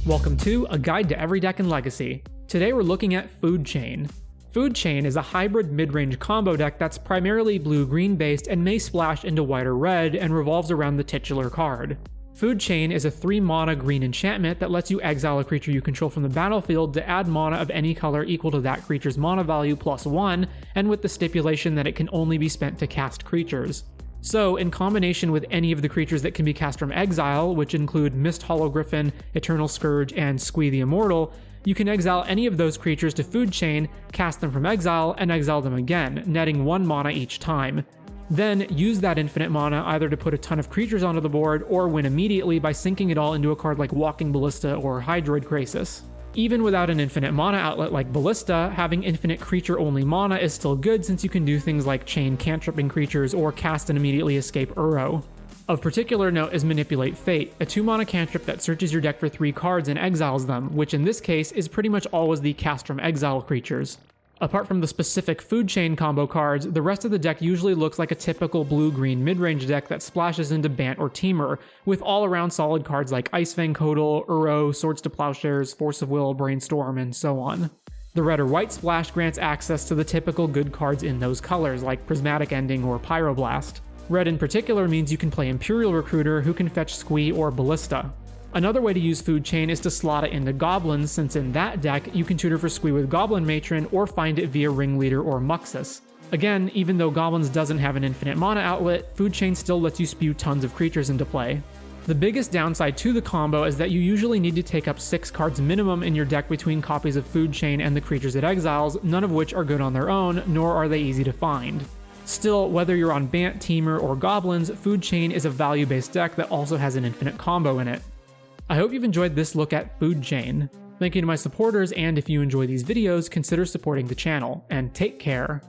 Welcome to A Guide to Every Deck in Legacy. Today we're looking at Food Chain. Food Chain is a hybrid mid-range combo deck that's primarily blue-green based and may splash into white or red and revolves around the titular card. Food Chain is a 3-mana green enchantment that lets you exile a creature you control from the battlefield to add mana of any color equal to that creature's mana value +1, and with the stipulation that it can only be spent to cast creatures. So, in combination with any of the creatures that can be cast from exile, which include Mist Hollow-Griffin, Eternal Scourge, and Squee the Immortal, you can exile any of those creatures to Food Chain, cast them from exile, and exile them again, netting 1 mana each time. Then, use that infinite mana either to put a ton of creatures onto the board, or win immediately by sinking it all into a card like Walking Ballista or Hydroid Krasis. Even without an infinite mana outlet like Ballista, having infinite creature-only mana is still good since you can do things like chain cantripping creatures or cast and immediately escape Uro. Of particular note is Manipulate Fate, a 2-mana cantrip that searches your deck for 3 cards and exiles them, which in this case is pretty much always the cast from exile creatures. Apart from the specific Food Chain combo cards, the rest of the deck usually looks like a typical blue-green mid-range deck that splashes into Bant or Temur, with all-around solid cards like Icefang Kotal, Uro, Swords to Plowshares, Force of Will, Brainstorm, and so on. The red or white splash grants access to the typical good cards in those colors, like Prismatic Ending or Pyroblast. Red in particular means you can play Imperial Recruiter, who can fetch Squee or Ballista. Another way to use Food Chain is to slot it into Goblins, since in that deck, you can tutor for Squee with Goblin Matron or find it via Ringleader or Muxus. Again, even though Goblins doesn't have an infinite mana outlet, Food Chain still lets you spew tons of creatures into play. The biggest downside to the combo is that you usually need to take up 6 cards minimum in your deck between copies of Food Chain and the creatures it exiles, none of which are good on their own, nor are they easy to find. Still, whether you're on Bant, Temur, or Goblins, Food Chain is a value-based deck that also has an infinite combo in it. I hope you've enjoyed this look at Food Chain. Thank you to my supporters, and if you enjoy these videos, consider supporting the channel, and take care.